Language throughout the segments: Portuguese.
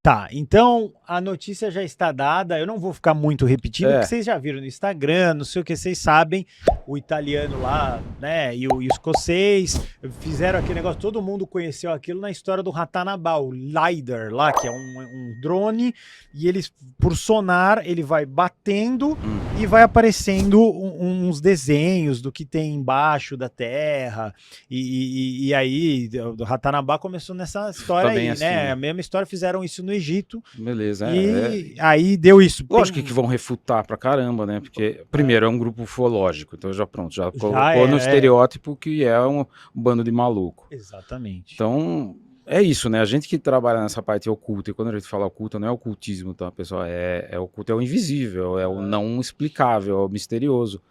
Tá, então a notícia já está dada, eu não vou ficar muito repetindo, porque É, vocês já viram no Instagram, não sei o que, vocês sabem, o italiano lá, né, e o escocês fizeram aquele negócio, todo mundo conheceu aquilo na história do Ratanabá, o LiDAR lá, que é um drone, e eles, por sonar, ele vai batendo e vai aparecendo uns desenhos do que tem embaixo da terra, e aí o Ratanabá começou nessa história também aí, assim, né, a né? mesma história, fizeram isso no Egito, Beleza, e aí deu isso. Lógico que vão refutar pra caramba, né? Porque, primeiro, é um grupo ufológico, então já pronto, já Já colocou no é. estereótipo que é um bando de maluco. Exatamente. Então, é isso, né? A gente que trabalha nessa parte oculta, e quando a gente fala oculta, não é ocultismo, tá, pessoal? É oculto, é o invisível, é o não explicável, é o misterioso.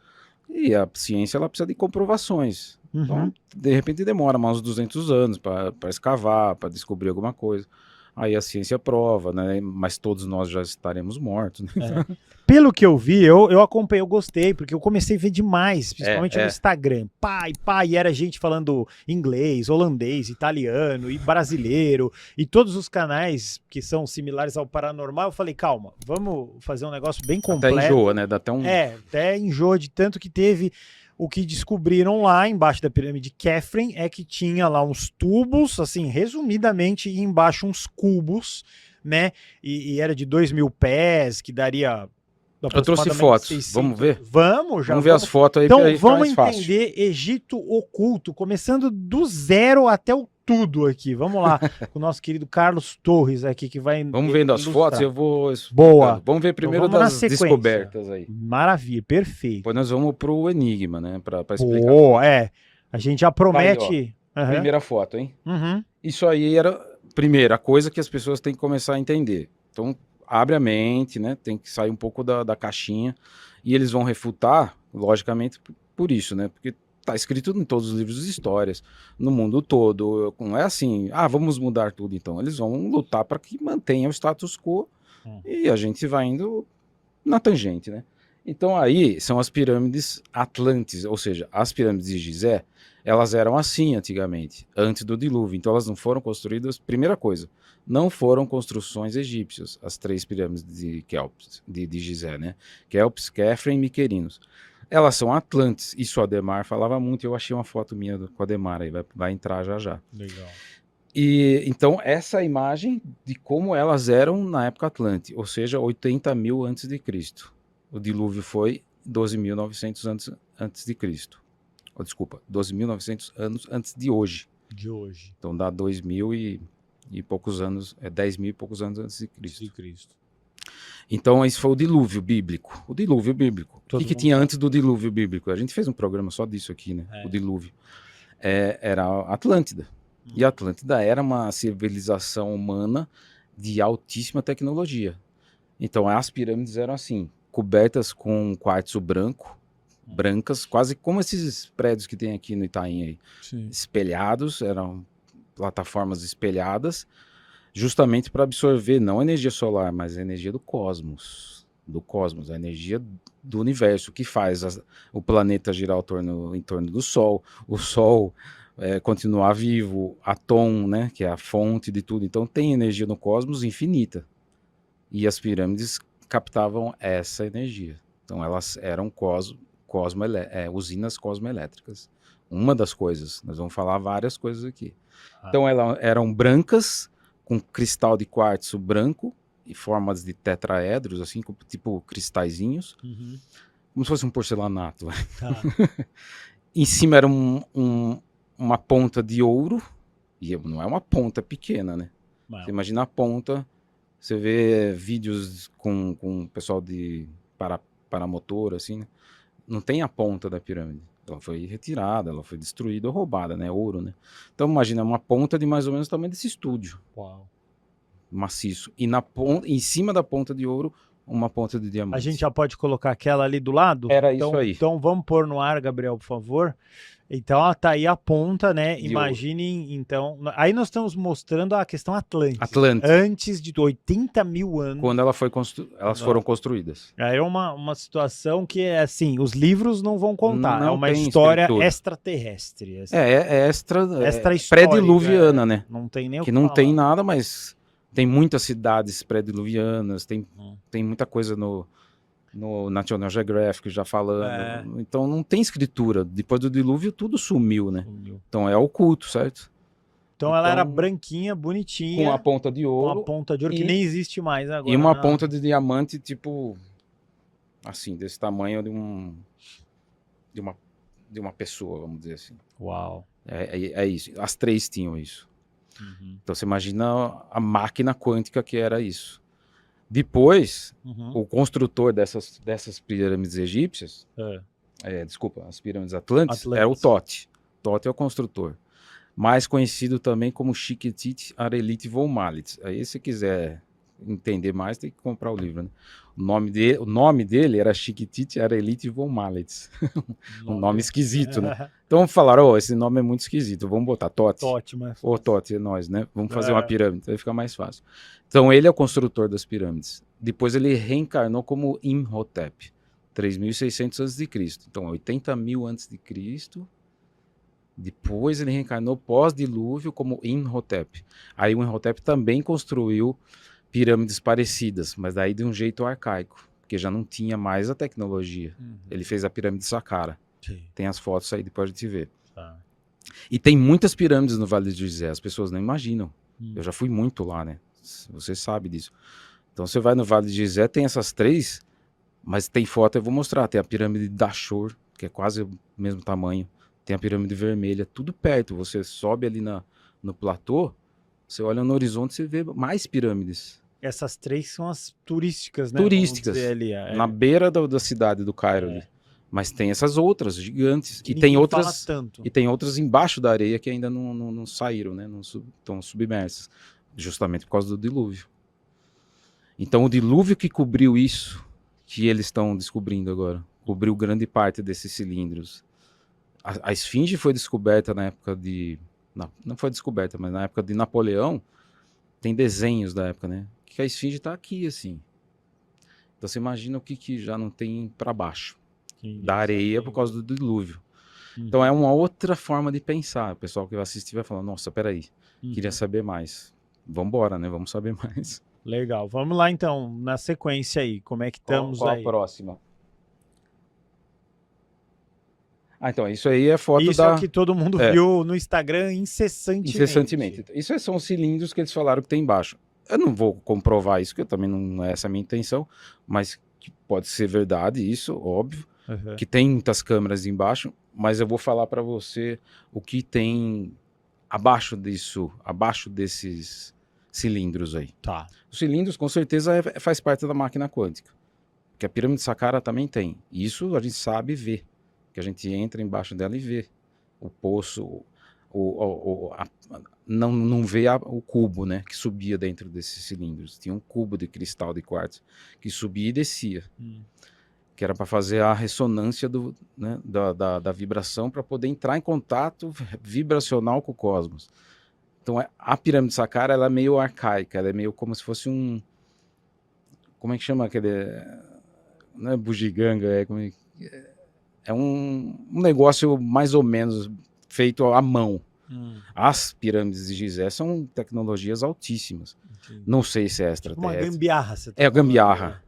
E a ciência, ela precisa de comprovações. Uhum. Então, de repente, demora mais uns 200 anos para escavar, para descobrir alguma coisa. Aí a ciência prova, né? Mas todos nós já estaremos mortos, né? É. Pelo que eu vi, eu acompanhei, eu gostei, porque eu comecei a ver demais, É, principalmente no é. Instagram. Pá, e era gente falando inglês, holandês, italiano e brasileiro, e todos os canais que são similares ao paranormal. Eu falei, calma, vamos fazer um negócio bem Até enjoa, completo. né? Dá até um. Até enjoa de tanto que teve. O que descobriram lá embaixo da pirâmide Kefren é que tinha lá uns tubos, assim, resumidamente, e embaixo uns cubos, né? E era de 2.000 pés, que daria Eu trouxe aproximadamente fotos. 600. Vamos ver? Vamos, já Vamos ver as vamos. fotos aí, porque Então, aí fica vamos mais fácil. entender Egito oculto, começando do zero até o tudo aqui. Vamos lá, com o nosso querido Carlos Torres aqui, que vai Vamos vendo as fotos e ilustrar. eu vou Boa. explicando. Vamos ver Então primeiro vamos na das sequência. descobertas aí. Maravilha, perfeito. Depois nós vamos pro enigma, né? Pra explicar. Boa, A gente já Tá aí, ó. promete. Aham. Primeira foto, hein? Uhum. Isso aí era a primeira coisa que as pessoas têm que começar a entender. Então, abre a mente, né? Tem que sair um pouco da caixinha. E eles vão refutar, logicamente, por isso, né? Porque tá escrito em todos os livros de histórias, no mundo todo. Não é assim, vamos mudar tudo então. Eles vão lutar para que mantenha o status quo e a gente vai indo na tangente, né? Então aí são as pirâmides Atlantes, ou seja, as pirâmides de Gizé, elas eram assim antigamente, antes do dilúvio. Então elas não foram construídas, primeira coisa, não foram construções egípcias, as 3 pirâmides de Kelps, de Gizé, né? Kelps, Kefren e Miquerinos. Elas são Atlantes, isso o Ademar falava muito, eu achei uma foto minha com o Ademar aí, vai entrar já já. Legal. E então essa imagem de como elas eram na época Atlante, ou seja, 80.000 antes de Cristo. O dilúvio foi 12.900 antes de Cristo. Oh, desculpa, 12.900 anos antes de hoje. De hoje. Então dá 2.000 e poucos anos, 10.000 e poucos anos antes de Cristo. Então esse foi o dilúvio bíblico. O dilúvio bíblico. O que tinha antes do dilúvio bíblico? A gente fez um programa só disso aqui, né? O dilúvio. Era a Atlântida. E a Atlântida era uma civilização humana de altíssima tecnologia. Então as pirâmides eram assim, cobertas com quartzo branco, brancas, quase como esses prédios que tem aqui no Itaim aí. Sim. Espelhados, eram plataformas espelhadas, justamente para absorver não a energia solar, mas a energia do cosmos, a energia do universo, que faz o planeta girar em torno do Sol, o Sol continuar vivo, Atom, né, que é a fonte de tudo. Então tem energia no cosmos infinita. E as pirâmides captavam essa energia. Então elas eram usinas cosmoelétricas. Uma das coisas, nós vamos falar várias coisas aqui. Então elas eram brancas, com cristal de quartzo branco, e formas de tetraedros, assim, tipo cristalzinhos, como se fosse um porcelanato. Em cima era uma ponta de ouro, e não é uma ponta pequena, né? Você imagina a ponta, você vê vídeos com o pessoal de paramotor, assim, né? Não tem a ponta da pirâmide. Ela foi retirada, ela foi destruída ou roubada, né? Ouro, né? Então imagina uma ponta de mais ou menos o tamanho desse estúdio. Uau. Maciço. E em cima da ponta de ouro, uma ponta de diamante. A gente já pode colocar aquela ali do lado? Era isso aí. Então vamos pôr no ar, Gabriel, por favor. Então, tá aí a ponta, né? Imaginem, então... Aí nós estamos mostrando a questão Atlântida. Antes de 80.000 anos. Quando elas foram construídas. Aí é uma situação que, assim, os livros não vão contar. Não é uma história extraterrestre. Assim. Pré-diluviana, né? Não tem nem que não tem nada, mas Tem muitas cidades pré-diluvianas, tem Hum. muita coisa no National Geographic já É. falando. Então não tem escritura. Depois do dilúvio tudo sumiu, né? Sumiu. Então é oculto, certo? Então ela era Então, branquinha, com a bonitinha, ponta de com a ouro ponta de ouro, que e, nem existe mais e agora. uma ponta de diamante, tipo, assim, desse tamanho de uma pessoa, vamos dizer assim. Uau. É isso. As três tinham isso. Uhum. Então você imagina a máquina quântica que era isso. Depois, Uhum. o construtor dessas pirâmides egípcias, desculpa, as pirâmides Atlantes, era o Tote. Tote é o construtor. Mais conhecido também como Shiketit Arelit von Malitz. Aí, se quiser entender mais, tem que comprar o livro, né? O nome dele era Shiketit Arelit von Malitz. Um nome esquisito, né? Então falaram, esse nome é muito esquisito, vamos botar Tote. Tote, mas... Ô, Tote, é nós, né? Vamos fazer uma pirâmide, aí fica mais fácil. Então ele é o construtor das pirâmides. Depois ele reencarnou como Imhotep, 3.600 a.C. Então 80.000 a.C. Depois ele reencarnou pós-dilúvio como Imhotep. Aí o Imhotep também construiu pirâmides parecidas, mas daí de um jeito arcaico, porque já não tinha mais a tecnologia. Ele fez a pirâmide de Saqqara. Sim. Tem as fotos aí, depois a gente vê. Tá. E tem muitas pirâmides no Vale do Gizé, as pessoas não imaginam. Eu já fui muito lá, né? Você sabe disso. Então você vai no Vale do Gizé, tem essas três, mas tem foto, eu vou mostrar. Tem a pirâmide de Dashur, que é quase o mesmo tamanho. Tem a pirâmide vermelha, tudo perto. Você sobe ali no platô, você olha no horizonte, você vê mais pirâmides. Essas três são as turísticas, né? Turísticas, ali, na beira da cidade do Cairo ali. Mas tem essas outras gigantes. Que E tem outras fala tanto. e tem outras embaixo da areia que ainda não saíram, né? Não estão submersas, justamente por causa do dilúvio. Então o dilúvio que cobriu isso, que eles estão descobrindo agora, cobriu grande parte desses cilindros. A esfinge foi descoberta na época não foi descoberta, mas na época de Napoleão, tem desenhos da época, né? Que a esfinge está aqui, assim. Então você imagina o que já não tem para baixo da areia por causa do dilúvio. Então é uma outra forma de pensar. O pessoal que vai assistir vai falar, nossa, peraí, queria saber mais. Vamos embora, né? Vamos saber mais. Legal. Vamos lá, então, na sequência aí. Como é que estamos qual aí? a próxima? Então, isso aí é foto isso é o que todo mundo viu no Instagram incessantemente. Incessantemente. Isso são os cilindros que eles falaram que tem embaixo. Eu não vou comprovar isso, que eu também não é essa a minha intenção, mas que pode ser verdade isso, óbvio. Que tem muitas câmeras embaixo, mas eu vou falar para você o que tem abaixo disso, abaixo desses cilindros aí. Tá. Os cilindros, com certeza, faz parte da máquina quântica, porque a pirâmide de Saqqara também tem. Isso a gente sabe ver, que a gente entra embaixo dela e vê o poço, não vê o cubo, né, que subia dentro desses cilindros. Tinha um cubo de cristal de quartzo que subia e descia. Que era para fazer a ressonância da vibração para poder entrar em contato vibracional com o cosmos. Então a pirâmide de Saqqara ela é meio arcaica, ela é meio como se fosse como é que chama aquele, não é bugiganga, é um negócio mais ou menos feito à mão. As pirâmides de Gizé são tecnologias altíssimas. Não sei se é extraterrestre. Uma gambiarra. A gambiarra.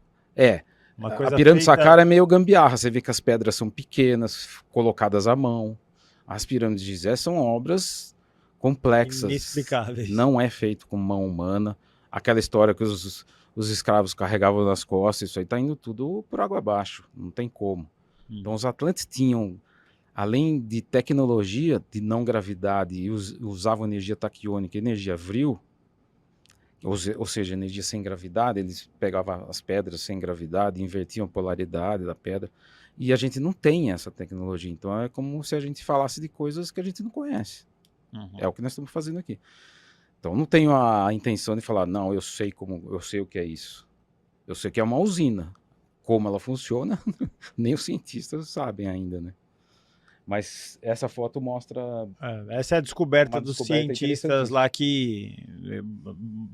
A pirâmide de Saqqara é meio gambiarra. Você vê que as pedras são pequenas, colocadas à mão. As pirâmides de Gizé são obras complexas. Inexplicáveis. Não é feito com mão humana. Aquela história que os escravos carregavam nas costas, isso aí está indo tudo por água abaixo. Não tem como. Então os atlantes tinham, além de tecnologia de não gravidade, e usavam energia taquiônica, energia vril, ou seja, energia sem gravidade. Eles pegavam as pedras sem gravidade, invertiam a polaridade da pedra, e a gente não tem essa tecnologia. Então é como se a gente falasse de coisas que a gente não conhece. É o que nós estamos fazendo aqui. Então não tenho a intenção de falar, não, eu sei o que é isso. Eu sei que é uma usina. Como ela funciona, nem os cientistas sabem ainda, né? Mas essa foto mostra... essa é a descoberta dos cientistas lá que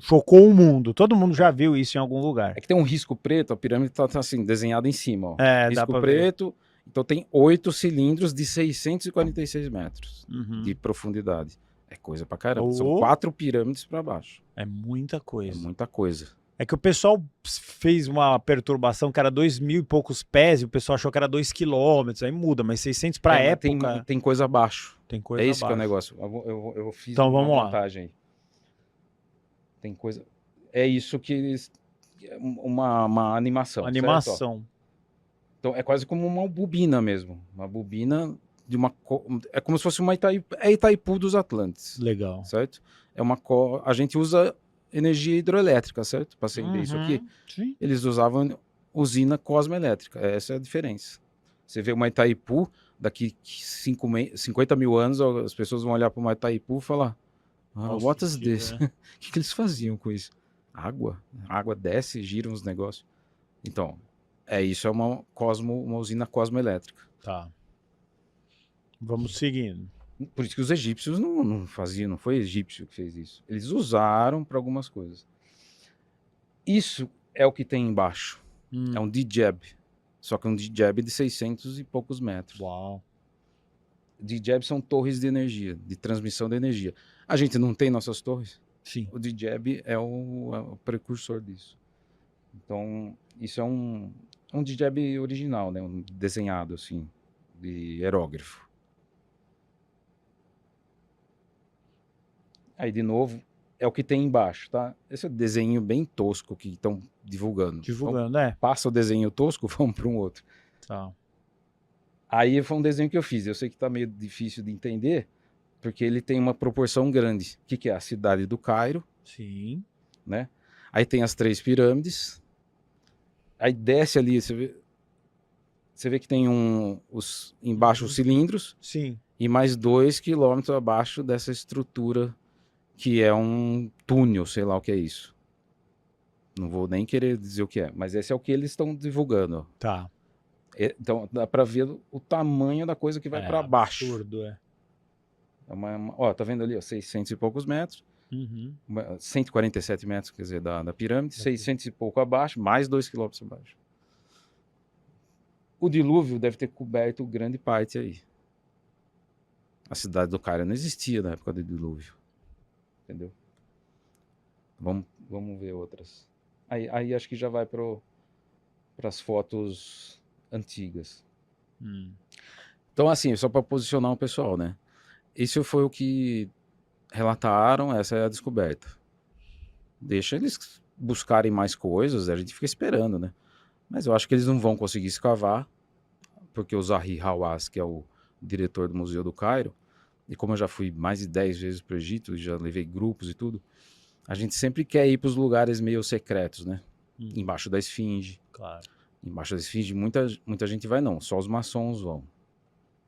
chocou o mundo. Todo mundo já viu isso em algum lugar. É que tem um risco preto, a pirâmide está assim, desenhada em cima. Ó. Risco preto, então tem 8 cilindros de 646 metros de profundidade. É coisa pra caramba. São Ô, 4 pirâmides pra baixo. é muita É coisa. muita coisa. É que o pessoal fez uma perturbação que era 2.000 e poucos pés e o pessoal achou que era 2 quilômetros, aí muda, mas 600 pra Mas época tem coisa abaixo. tem É coisa esse que é o abaixo. negócio. Eu fiz Então uma vamos lá. montagem aí. Tem coisa. É isso que eles. Uma animação, certo? Ó. Animação. Então é quase como uma bobina mesmo. Uma bobina de uma. É como se fosse uma Itaipu. É Itaipu dos Atlantes. Legal. Certo? É uma. A gente usa energia hidroelétrica, certo? Para acender isso aqui. Sim. Eles usavam usina cosmoelétrica. Essa é a diferença. Você vê uma Itaipu, daqui 50 mil anos, as pessoas vão olhar para uma Itaipu e falar: what is this? Né? O que eles faziam com isso? Água. A água desce, gira uns negócios. Então, isso é uma usina cosmoelétrica. Tá. Vamos seguindo. Por isso que os egípcios não faziam, não foi egípcio que fez isso. Eles usaram para algumas coisas. Isso é o que tem embaixo. É um Djeb. Só que um Djeb de 600 e poucos metros. Uau. Djeb são torres de energia, de transmissão de energia. A gente não tem nossas torres? Sim. O Djeb é o precursor disso. Então, isso é um Djeb original, né? Um desenhado, assim, de aerógrafo. Aí, de novo, é o que tem embaixo, tá? Esse é o desenho bem tosco que estão divulgando. Divulgando, Então, passa o desenho tosco, vamos para um outro. Tá. Aí foi um desenho que eu fiz. Eu sei que tá meio difícil de entender, porque ele tem uma proporção grande. O que é? A cidade do Cairo. Sim. Né? Aí tem as 3 pirâmides. Aí desce ali, você vê que tem embaixo os cilindros. Sim. E mais 2 quilômetros abaixo dessa estrutura, que é um túnel, sei lá o que é isso. Não vou nem querer dizer o que é, mas esse é o que eles estão divulgando. Tá. Então dá para ver o tamanho da coisa que vai para baixo. Absurdo, é. Ó, tá vendo ali, ó, 600 e poucos metros. 147 metros, quer dizer, da pirâmide, 600 e pouco abaixo, mais 2 quilômetros abaixo. O dilúvio deve ter coberto grande parte aí. A cidade do Cairo não existia na época do dilúvio. Entendeu? Vamos ver outras. Aí acho que já vai para as fotos antigas. Então, assim, só para posicionar o pessoal, né? Isso foi o que relataram, essa é a descoberta. Deixa eles buscarem mais coisas, a gente fica esperando, né? Mas eu acho que eles não vão conseguir escavar, porque o Zahi Hawass, que é o diretor do Museu do Cairo, e como eu já fui mais de 10 vezes para o Egito, já levei grupos e tudo, a gente sempre quer ir para os lugares meio secretos, né? Embaixo da Esfinge. Claro. Embaixo da Esfinge muita gente vai não, só os maçons vão.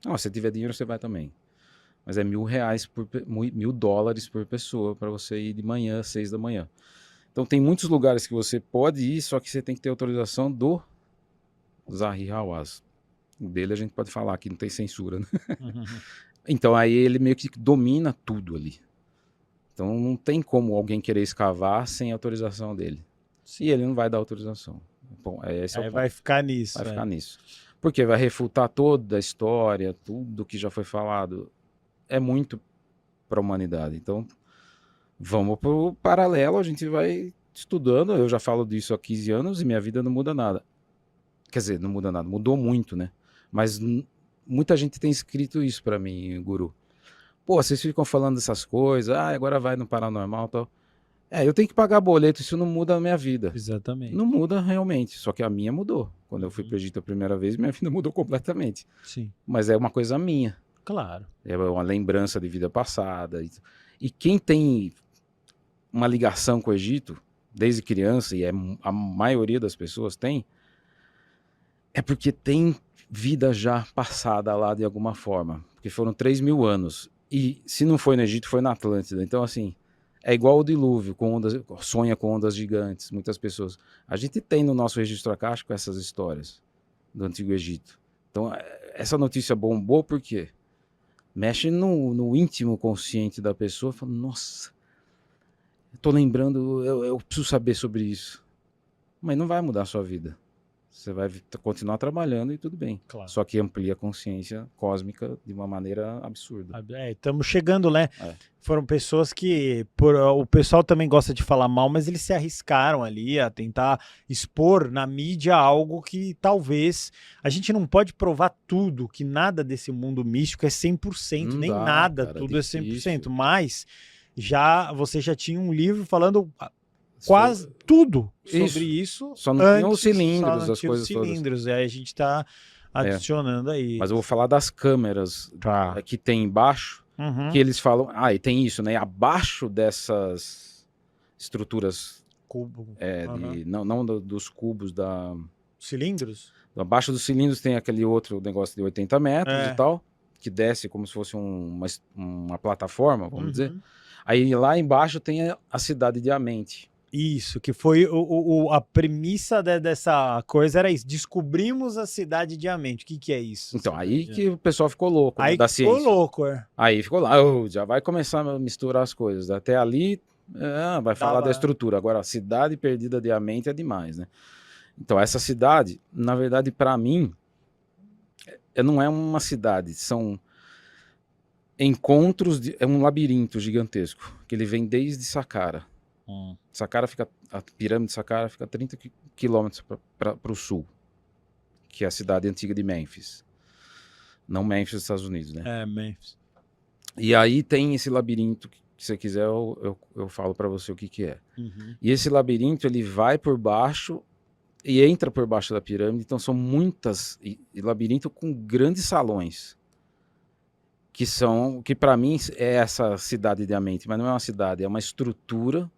Não, se tiver dinheiro você vai também. Mas é $1.000 por pessoa para você ir de manhã, 6 da manhã. Então tem muitos lugares que você pode ir, só que você tem que ter autorização do Zahi Hawass. O dele a gente pode falar que não tem censura, né? Então aí ele meio que domina tudo ali. Então não tem como alguém querer escavar sem autorização dele. Sim. E ele não vai dar autorização. Bom, esse é o ponto. Vai ficar nisso. Vai ficar nisso. Porque vai refutar toda a história, tudo que já foi falado. É muito para a humanidade. Então, vamos para o paralelo, a gente vai estudando. Eu já falo disso há 15 anos e minha vida não muda nada. Quer dizer, não muda nada, mudou muito, né? Mas muita gente tem escrito isso para mim, Guru. Pô, vocês ficam falando dessas coisas, agora vai no paranormal e tal. Eu tenho que pagar boleto, isso não muda a minha vida. Exatamente. Não muda realmente, só que a minha mudou. Quando eu fui para o Egito a primeira vez, minha vida mudou completamente. Sim. Mas é uma coisa minha. Claro. É uma lembrança de vida passada. E quem tem uma ligação com o Egito, desde criança, e a maioria das pessoas tem, é porque tem vida já passada lá de alguma forma. Porque foram 3.000 anos. E se não foi no Egito, foi na Atlântida. Então, assim, é igual o dilúvio, com ondas, sonha com ondas gigantes, muitas pessoas. A gente tem no nosso registro acástico essas histórias do Antigo Egito. Então, essa notícia bombou por quê? Mexe no íntimo consciente da pessoa, fala, nossa, eu tô lembrando, eu preciso saber sobre isso. Mas não vai mudar a sua vida. Você vai continuar trabalhando e tudo bem. Claro. Só que amplia a consciência cósmica de uma maneira absurda. Estamos chegando, né? É. Foram pessoas que, o pessoal também gosta de falar mal, mas eles se arriscaram ali a tentar expor na mídia algo que talvez a gente não pode provar tudo, que nada desse mundo místico é 100%, Não nem dá, nada, cara, tudo é difícil. 100%, mas você já tinha um livro falando So- quase tudo sobre isso. Só não tinha os só cilindros, não as tinha os coisas todas. cilindros, aí a gente está adicionando aí. Mas eu vou falar das câmeras Tá. que tem embaixo, Uhum. que eles falam, e tem isso, né? Abaixo dessas estruturas, Cubo. não dos cubos, Cilindros? abaixo dos cilindros tem aquele outro negócio de 80 metros É. e tal, que desce como se fosse uma plataforma, vamos dizer. Uhum. Aí lá embaixo tem a cidade Diamante. Isso, que foi a premissa dessa coisa era isso. Descobrimos a cidade Diamante. O que é isso? Então, Cidade aí Diamante? que o pessoal ficou louco, né, Aí da ficou ciência. louco, Aí ficou lá, já vai começar a misturar as coisas. Até ali, vai falar da estrutura. Agora, a cidade perdida Diamante é demais, né? Então, essa cidade, na verdade, para mim, não é uma cidade, são encontros, é um labirinto gigantesco, que ele vem desde Saqqara. A pirâmide de Saqqara fica 30 quilômetros para o sul, que é a cidade antiga de Mênfis. Não Mênfis dos Estados Unidos, né? É, Mênfis. E aí tem esse labirinto, que se você quiser eu falo para você o que é. Uhum. E esse labirinto, ele vai por baixo e entra por baixo da pirâmide, então são muitas, e labirinto com grandes salões, que para mim é essa cidade de Diamante, mas não é uma cidade, é uma estrutura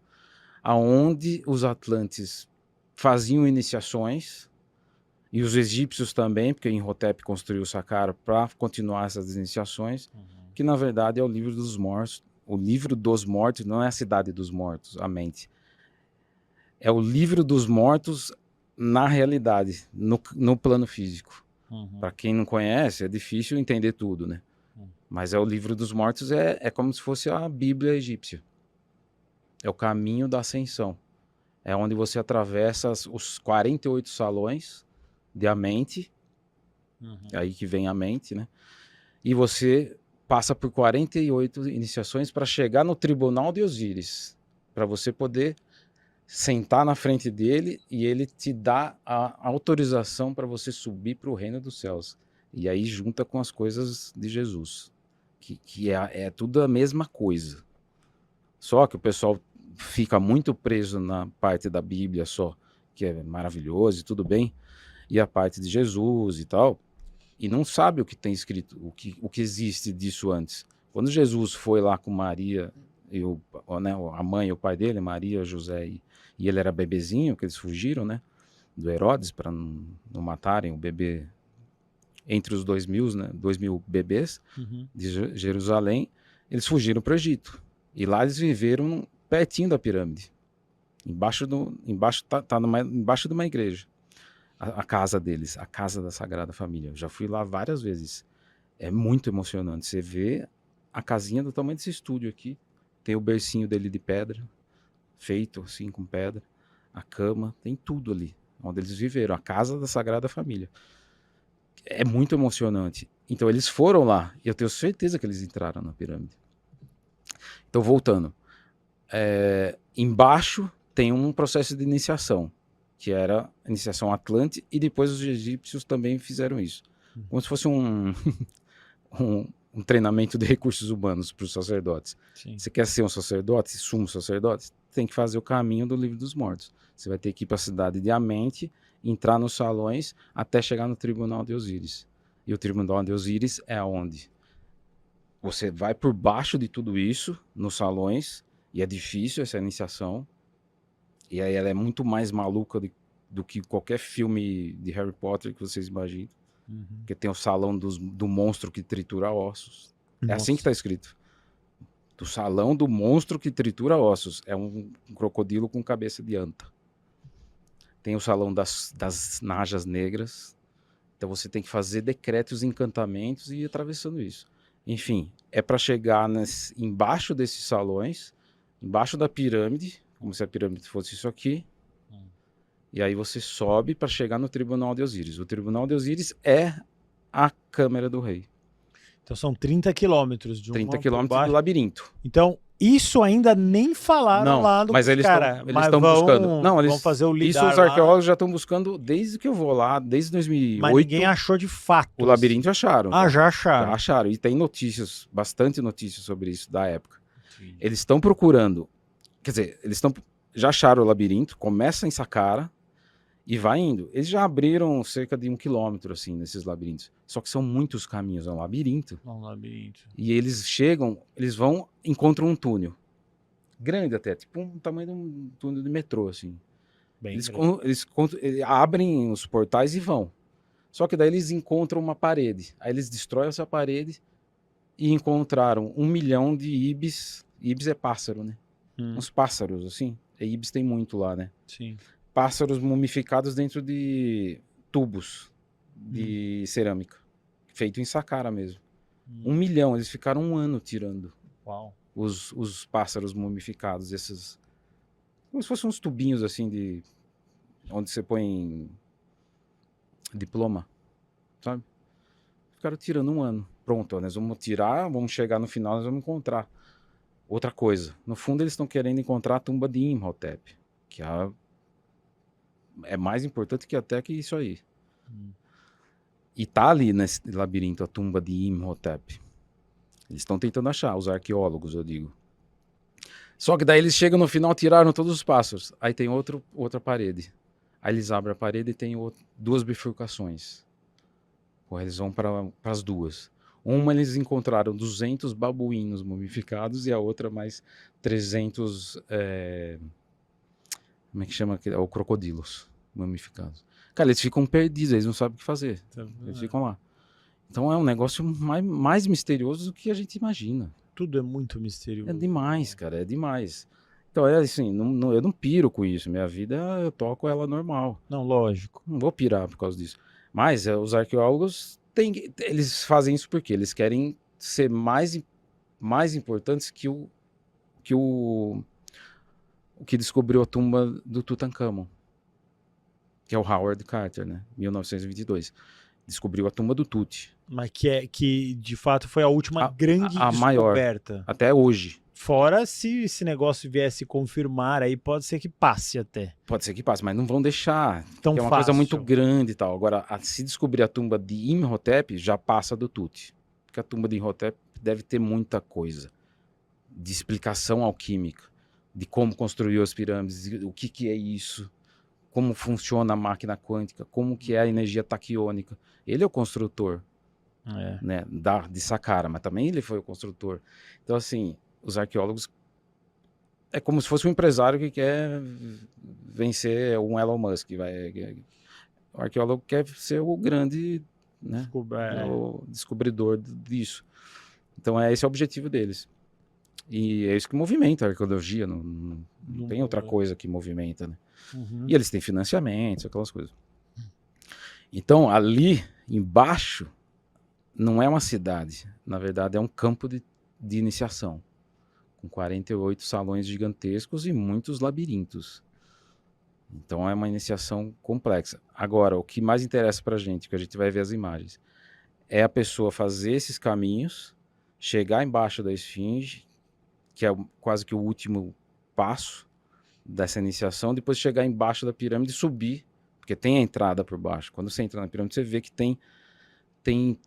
aonde os atlantes faziam iniciações, e os egípcios também, porque Imhotep construiu Saqqara para continuar essas iniciações, que na verdade é o livro dos mortos. O livro dos mortos não é a cidade dos mortos, a mente. É o livro dos mortos na realidade, no plano físico. Para quem não conhece, é difícil entender tudo, né? Mas o livro dos mortos é como se fosse a Bíblia egípcia. É o caminho da ascensão. É onde você atravessa os 48 salões de a mente, aí que vem a mente, né? E você passa por 48 iniciações para chegar no tribunal de Osíris, para você poder sentar na frente dele e ele te dá a autorização para você subir para o reino dos céus. E aí junta com as coisas de Jesus, que é tudo a mesma coisa. Só que o pessoal fica muito preso na parte da Bíblia só, que é maravilhoso e tudo bem, e a parte de Jesus e tal, e não sabe o que tem escrito, o que existe disso antes. Quando Jesus foi lá com Maria, a mãe e o pai dele, Maria, José, e ele era bebezinho, que eles fugiram, né, do Herodes, para não matarem o bebê entre os 2000, né, 2000 bebês de Jerusalém, eles fugiram para o Egito. E lá eles viveram pertinho da pirâmide. Embaixo embaixo de uma igreja. A casa deles, a casa da Sagrada Família. Eu já fui lá várias vezes. É muito emocionante. Você vê a casinha do tamanho desse estúdio aqui. Tem o bercinho dele de pedra, feito assim com pedra. A cama, tem tudo ali. Onde eles viveram. A casa da Sagrada Família. É muito emocionante. Então eles foram lá. E eu tenho certeza que eles entraram na pirâmide. Então voltando. Embaixo tem um processo de iniciação, que era a iniciação Atlante, e depois os egípcios também fizeram isso. Como se fosse um treinamento de recursos humanos para os sacerdotes. Sim. Você quer ser um sacerdote, sumo sacerdote? Tem que fazer o caminho do livro dos mortos. Você vai ter que ir para a cidade de Amente, entrar nos salões, até chegar no tribunal de Osíris. E o tribunal de Osíris é onde você vai por baixo de tudo isso, nos salões, e é difícil essa iniciação. E aí ela é muito mais maluca do que qualquer filme de Harry Potter que vocês imaginam. Porque tem o salão do monstro que tritura ossos. Nossa. É assim que está escrito. Do salão do monstro que tritura ossos. É um crocodilo com cabeça de anta. Tem o salão das najas negras. Então você tem que fazer decretos, encantamentos e ir atravessando isso. Enfim, é para chegar embaixo desses salões, embaixo da pirâmide, como se a pirâmide fosse isso aqui, E aí você sobe para chegar no Tribunal de Osíris. O Tribunal de Osíris é a Câmara do Rei. Então são 30 quilômetros de 30 uma por quilômetros de baixo. labirinto. Então, isso ainda nem falaram Não, lá do mas eles cara, mas estão buscando. Não, vão fazer o isso lidar os lá, arqueólogos já estão buscando desde que eu vou lá, desde mas 2008. ninguém achou de fato. O labirinto acharam. Ah, já Já acharam. acharam. E tem notícias, bastante notícias sobre isso da época. Entendi. Eles estão procurando, quer dizer, já acharam o labirinto, começa em Saqqara e vai indo. Eles já abriram cerca de 1 quilômetro, assim, nesses labirintos. Só que são muitos caminhos, é um labirinto. Um labirinto. E eles vão, encontram um túnel. Grande até, tipo um tamanho de um túnel de metrô, assim. Bem Eles grande. eles abrem os portais e vão. Só que daí eles encontram uma parede. Aí eles destroem essa parede e encontraram 1 milhão de ibis. Ibis é pássaro, né? Uns pássaros, assim. E ibis tem muito lá, né? Sim. Pássaros mumificados dentro de tubos de cerâmica. Feito em Saqqara mesmo. 1 milhão. Eles ficaram 1 ano tirando. Uau. Os pássaros mumificados, esses... Como se fossem uns tubinhos, assim, de... Onde você põe diploma, sabe? Ficaram tirando 1 ano. Pronto, ó, nós vamos tirar, vamos chegar no final, nós vamos encontrar outra coisa. No fundo, eles estão querendo encontrar a tumba de Imhotep, que é mais importante que até que isso aí. E tá ali nesse labirinto a tumba de Imhotep. Eles estão tentando achar, os arqueólogos, eu digo. Só que daí eles chegam no final, tiraram todos os pássaros. Aí tem outra parede. Aí eles abrem a parede e tem 2 bifurcações. Pô, eles vão para as duas. Uma eles encontraram 200 babuínos mumificados e a outra mais 300... como é que chama? O crocodilos mumificados. Cara, eles ficam perdidos, eles não sabem o que fazer. Eles ficam lá. Então é um negócio mais misterioso do que a gente imagina. Tudo é muito misterioso. É demais, cara, é demais. Então é assim, eu não piro com isso. Minha vida, eu toco ela normal. Não, lógico. Não vou pirar por causa disso. Mas os arqueólogos, eles fazem isso porque eles querem ser mais importantes que o que descobriu a tumba do Tutankhamon, que é o Howard Carter, né? 1922. Descobriu a tumba do Tut. Mas que de fato foi a última grande descoberta. Maior, até hoje. Fora se esse negócio viesse confirmar, aí pode ser que passe até. Pode ser que passe, mas não vão deixar. Tão é uma fácil. Coisa muito grande e tal. Agora, se descobrir a tumba de Imhotep, já passa do Tut. Porque a tumba de Imhotep deve ter muita coisa. De explicação alquímica. De como construiu as pirâmides, o que é isso. Como funciona a máquina quântica, como que é a energia taquiônica. Ele é o construtor, né, de Saqqara, mas também ele foi o construtor. Então, assim, os arqueólogos é como se fosse um empresário que quer vencer um Elon Musk. O arqueólogo quer ser o grande, né, o descobridor disso. Então, esse é o objetivo deles. E é isso que movimenta a arqueologia, não tem outra coisa que movimenta, né? E eles têm financiamentos, aquelas coisas. Então, ali embaixo, não é uma cidade. Na verdade, é um campo de iniciação. Com 48 salões gigantescos e muitos labirintos. Então, é uma iniciação complexa. Agora, o que mais interessa pra gente, que a gente vai ver as imagens, é a pessoa fazer esses caminhos, chegar embaixo da esfinge, que é quase que o último passo dessa iniciação, depois chegar embaixo da pirâmide e subir, porque tem a entrada por baixo. Quando você entra na pirâmide, você vê que tem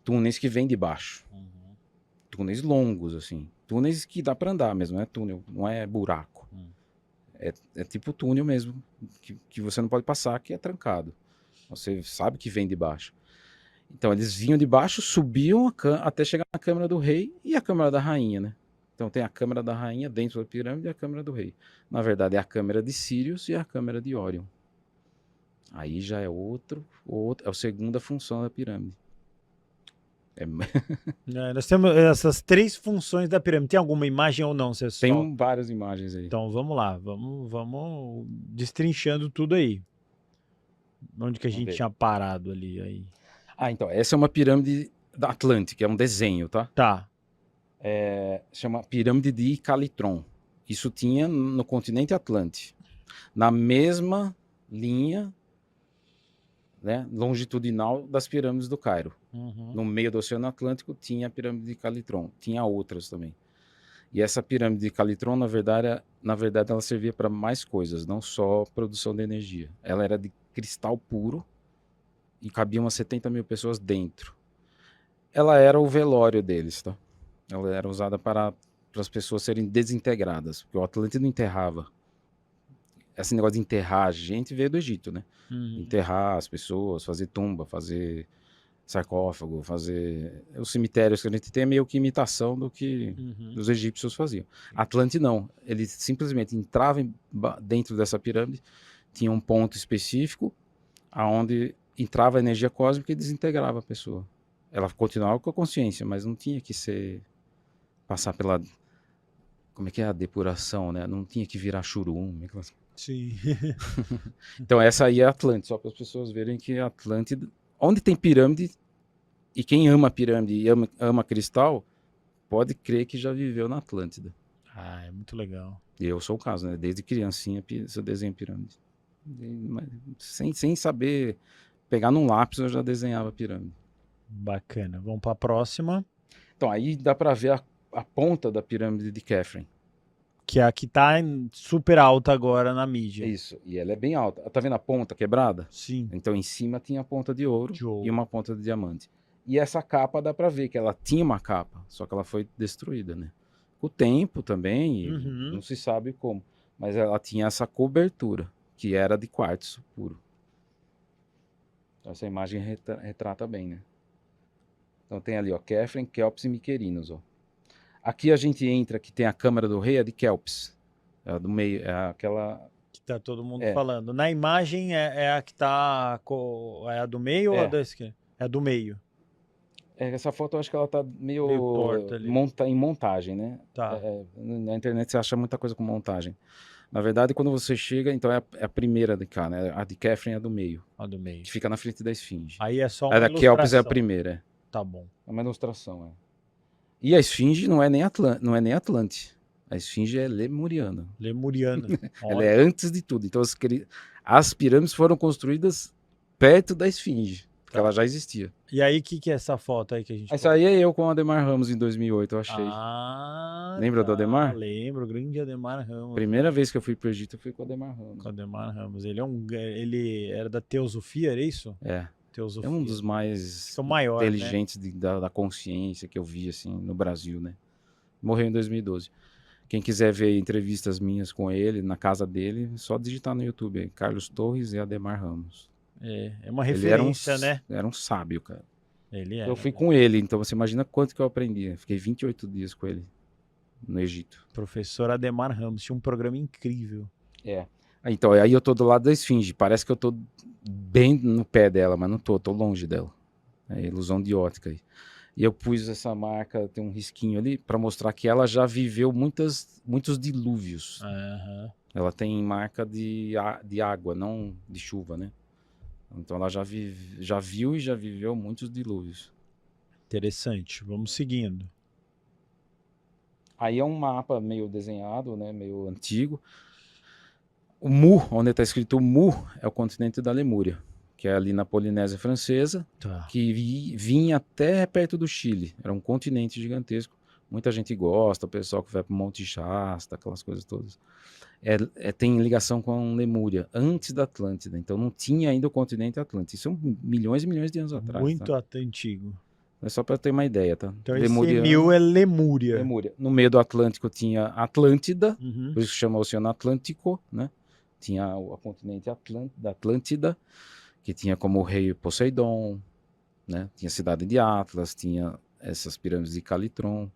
túneis que vêm de baixo. Túneis longos, assim. Túneis que dá para andar mesmo, não é túnel, não é buraco. É tipo túnel mesmo, que você não pode passar, que é trancado. Você sabe que vem de baixo. Então eles vinham de baixo, subiam até chegar na Câmara do Rei e a Câmara da Rainha, né? Então tem a Câmara da Rainha dentro da pirâmide e a Câmara do Rei. Na verdade é a Câmara de Sírios e a Câmara de Órion. Aí já é é a segunda função da pirâmide. Nós temos essas 3 funções da pirâmide. Tem alguma imagem ou não? Tem várias imagens aí. Então vamos lá, vamos destrinchando tudo aí. Onde que a gente tinha parado ali? Aí. Então, essa é uma pirâmide da Atlântica, é um desenho, tá? Tá. Chama Pirâmide de Calitron. Isso tinha no continente Atlântico. Na mesma linha, né, longitudinal das pirâmides do Cairo. Uhum. No meio do Oceano Atlântico tinha a pirâmide de Calitron, tinha outras também. E essa pirâmide de Calitron, na verdade ela servia para mais coisas, não só produção de energia. Ela era de cristal puro e cabiam umas 70 mil pessoas dentro. Ela era o velório deles, tá? Ela era usada para as pessoas serem desintegradas, porque o Atlântida não enterrava. Esse negócio de enterrar a gente veio do Egito, né? Uhum. Enterrar as pessoas, fazer tumba, fazer sarcófago, fazer... Os cemitérios que a gente tem é meio que imitação do que os egípcios faziam. Atlante não. Ele simplesmente entrava dentro dessa pirâmide, tinha um ponto específico aonde entrava a energia cósmica e desintegrava a pessoa. Ela continuava com a consciência, mas não tinha que passar pela... Como é que é a depuração, né? Não tinha que virar churume. Sim. Então essa aí é Atlântida, só para as pessoas verem que Atlântida... Onde tem pirâmide, e quem ama pirâmide e ama cristal, pode crer que já viveu na Atlântida. Ah, é muito legal. E eu sou o caso, né? Desde criancinha eu desenho pirâmide. Sem saber pegar num lápis, eu já desenhava pirâmide. Bacana. Vamos para a próxima. Então, aí dá para ver a ponta da pirâmide de Khafre. Que é a que tá super alta agora na mídia. Isso, e ela é bem alta. Tá vendo a ponta quebrada? Sim. Então, em cima tinha a ponta de ouro e uma ponta de diamante. E essa capa dá para ver que ela tinha uma capa, só que ela foi destruída, né? Com o tempo também, não se sabe como. Mas ela tinha essa cobertura, que era de quartzo puro. Então, essa imagem retrata bem, né? Então tem ali, ó, Khafre, Kelps e Miquerinos, ó. Aqui a gente entra, que tem a Câmara do Rei, é de Kelps. É a do meio, é aquela... Que tá todo mundo falando. Na imagem é a que tá... É a do meio ou a da esquerda? É a do meio. Essa foto eu acho que ela tá meio torta ali. em montagem, né? Tá. Na internet você acha muita coisa com montagem. Na verdade, quando você chega, então é a primeira de cá, né? A de Khafre é a do meio. A do meio. Que fica na frente da Esfinge. Aí é só uma a da ilustração. Kelps é a primeira. Tá bom. É uma ilustração, E a Esfinge não é nem Atlante. A Esfinge é lemuriana. Lemuriana. Ela é antes de tudo. Então as pirâmides foram construídas perto da Esfinge, porque ela já existia. E aí, o que é essa foto aí que a gente... Essa aí é eu com o Ademar Ramos em 2008, eu achei. Lembra do Ademar? Lembro, o grande Ademar Ramos. Primeira vez que eu fui pro Egito, eu fui com o Ademar Ramos. Com o Ademar Ramos. Ele era da Teosofia, era isso? Teosofia. É um dos mais maior, inteligentes, né? da consciência que eu vi assim, no Brasil, né? Morreu em 2012. Quem quiser ver entrevistas minhas com ele, na casa dele, é só digitar no YouTube aí, Carlos Torres e Ademar Ramos. É uma referência, né? Era um sábio, cara. Ele é. Eu fui com ele, então você imagina quanto que eu aprendi. Fiquei 28 dias com ele no Egito. Professor Ademar Ramos, tinha um programa incrível. Então, aí eu tô do lado da Esfinge. Parece que eu tô bem no pé dela, mas não tô longe dela. É ilusão de ótica aí. E eu pus essa marca, tem um risquinho ali, para mostrar que ela já viveu muitos dilúvios. Ela tem marca de água, não de chuva, né? Então ela já viu e já viveu muitos dilúvios. Interessante. Vamos seguindo. Aí é um mapa meio desenhado, né? Meio antigo. O Mu, onde está escrito Mu, é o continente da Lemúria, que é ali na Polinésia Francesa, que vinha até perto do Chile. Era um continente gigantesco. Muita gente gosta, o pessoal que vai para o Monte Shasta, aquelas coisas todas. Tem ligação com Lemúria, antes da Atlântida. Então não tinha ainda o continente Atlântico. Isso são milhões e milhões de anos atrás. Muito antigo. É só para ter uma ideia, tá? Então Lemuriano, esse mil é Lemúria. No meio do Atlântico tinha Atlântida, por isso que chama Oceano Atlântico, né? Tinha o continente da Atlântida, que tinha como rei Poseidon, né? Tinha a cidade de Atlas, tinha essas pirâmides de Calitron,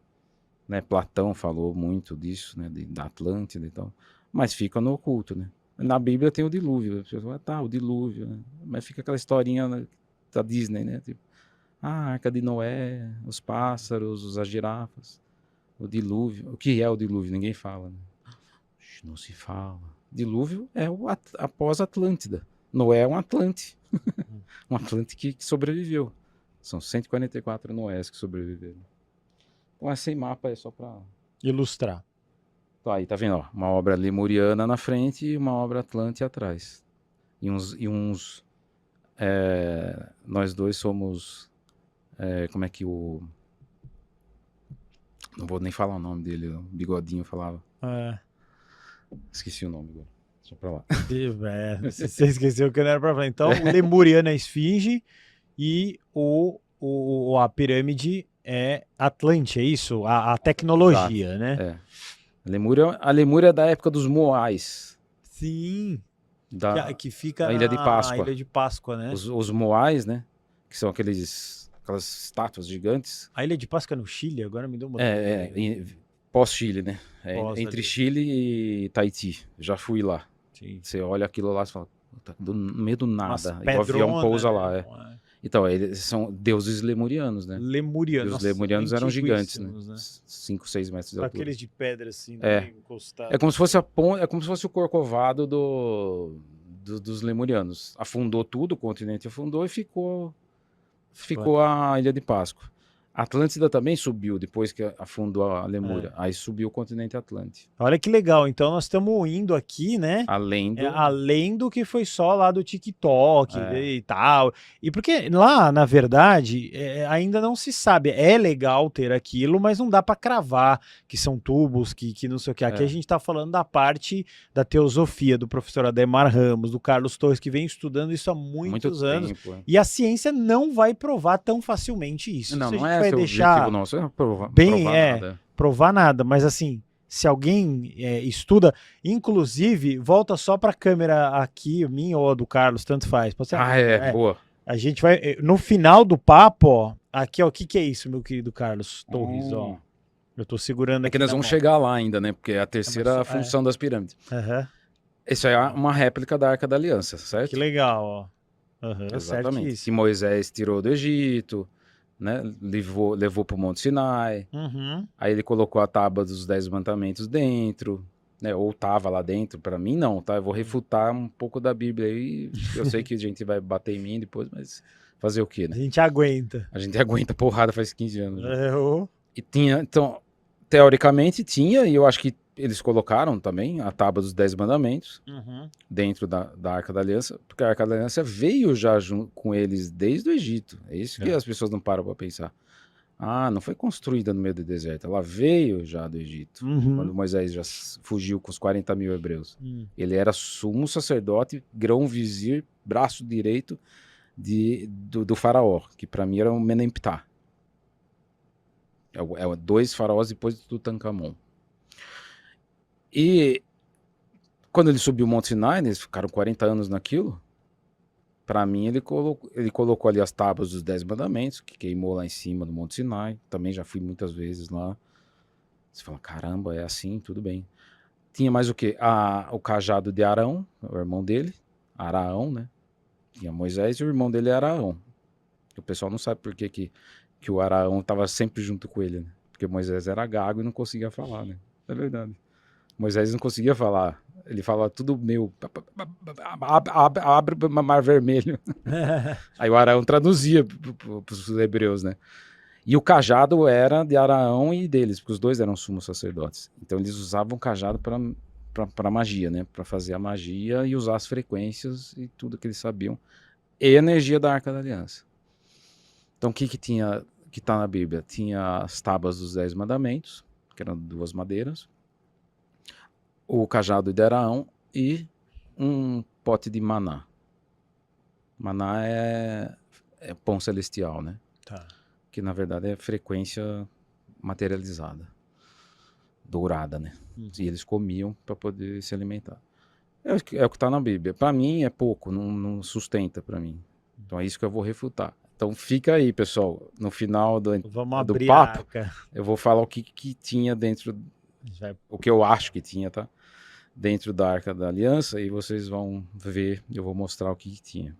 né? Platão falou muito disso, né? Da Atlântida e tal. Mas fica no oculto, né? Na Bíblia tem o dilúvio. Você fala, o dilúvio, né? Mas fica aquela historinha da Disney, né? Tipo, a Arca de Noé, os pássaros, as girafas, o dilúvio. O que é o dilúvio? Ninguém fala, né? Não se fala. Dilúvio é após Atlântida. Noé é um Atlante. Um Atlante que sobreviveu. São 144 Noés que sobreviveram. Então esse mapa é só para ilustrar. Então, aí, tá vendo? Ó, uma obra lemuriana na frente e uma obra Atlante atrás. e uns nós dois somos, como é que não vou nem falar o nome dele, o Bigodinho falava. Esqueci o nome agora. Deixa pra lá. Você esqueceu que não era pra falar. Então, o lemuriano é a esfinge e a pirâmide é Atlante, é isso? A tecnologia, Exato, né? A Lemúria é da época dos Moais, Sim, que fica da Ilha de na Páscoa. Ilha de Páscoa, né? Os Moais, né? Que são aquelas estátuas gigantes. A Ilha de Páscoa é no Chile? Agora me deu uma... Pós-Chile, né? ali. Entre Chile e Tahiti. Já fui lá. Sim. Você olha aquilo lá e fala, tá no meio do Umas nada. Igual o avião pousa lá. né? Então, eles são deuses lemurianos, né? Lemurianos. E os lemurianos eram gigantes, né? antiguíssimos, né? 5, 6 metros de altura. Aqueles de pedra, assim, encostado. É como se fosse é como se fosse o Corcovado dos lemurianos. Afundou tudo, o continente afundou e ficou a Ilha de Páscoa. A Atlântida também subiu depois que afundou a Lemúria. Aí subiu o continente Atlântico. Olha que legal. Então nós estamos indo aqui, né? Além do que foi só lá do TikTok e tal. E porque lá, na verdade, ainda não se sabe. É legal ter aquilo, mas não dá para cravar que são tubos, que não sei o que. Aqui a gente está falando da parte da teosofia do professor Ademar Ramos, do Carlos Torres, que vem estudando isso há muitos anos. Tempo, E a ciência não vai provar tão facilmente isso. Não, não vai deixar nosso é provar nada. Provar nada, mas assim, se alguém estuda, inclusive, volta só para a câmera aqui, minha ou a do Carlos, tanto faz. Pode ser boa. A gente vai, no final do papo, ó, aqui, ó, o que é isso, meu querido Carlos Torres, ó. Eu tô segurando aqui. É que nós vamos chegar lá ainda, né? Porque é a terceira função das pirâmides. Isso é uma réplica da Arca da Aliança, certo? Que legal, ó. Exatamente. Certíssimo. Que Moisés tirou do Egito, né? Levou para o Monte Sinai. Aí ele colocou a tábua dos 10 mandamentos dentro, né? Ou tava lá dentro. Para mim não, tá? Eu vou refutar um pouco da Bíblia aí. Eu sei que a gente vai bater em mim depois, mas fazer o quê, né? A gente aguenta. A gente aguenta porrada faz 15 anos. E tinha, então, teoricamente tinha, e eu acho que eles colocaram também a tábua dos 10 mandamentos dentro da Arca da Aliança, porque a Arca da Aliança veio já com eles desde o Egito. É isso que as pessoas não param para pensar. Não foi construída no meio do deserto, ela veio já do Egito. Quando Moisés já fugiu com os 40 mil hebreus. Ele era sumo sacerdote, grão-vizir, braço direito do faraó, que para mim era o Menemptah. É 2 faraós depois do Tutankhamon. E quando ele subiu o Monte Sinai, eles ficaram 40 anos naquilo. Para mim, ele colocou ali as tábuas dos 10 mandamentos, que queimou lá em cima do Monte Sinai. Também já fui muitas vezes lá. Você fala, caramba, é assim, tudo bem. Tinha mais o quê? O cajado de Arão, o irmão dele, Araão, né? Tinha Moisés e o irmão dele era Arão. O pessoal não sabe por que o Araão estava sempre junto com ele, né? Porque Moisés era gago e não conseguia falar, né? É verdade. Moisés não conseguia falar. Ele falava tudo meio... Abre o mar vermelho. Aí o Araão traduzia para os hebreus, né? E o cajado era de Araão e deles, porque os dois eram sumos sacerdotes. Então eles usavam o cajado para magia, né? Para fazer a magia e usar as frequências e tudo que eles sabiam. E a energia da Arca da Aliança. Então o que tinha, que está na Bíblia? Tinha as tábuas dos 10 mandamentos, que eram 2 madeiras, o cajado de Araão e um pote de maná. Maná é pão celestial, né? Tá. Que na verdade é frequência materializada, dourada, né? E eles comiam para poder se alimentar. É o que está na Bíblia. Para mim é pouco, não sustenta para mim. Então é isso que eu vou refutar. Então fica aí, pessoal. No final do papo, eu vou falar o que tinha dentro, o que eu acho que tinha, tá? Dentro da Arca da Aliança, e vocês vão ver, eu vou mostrar o que tinha.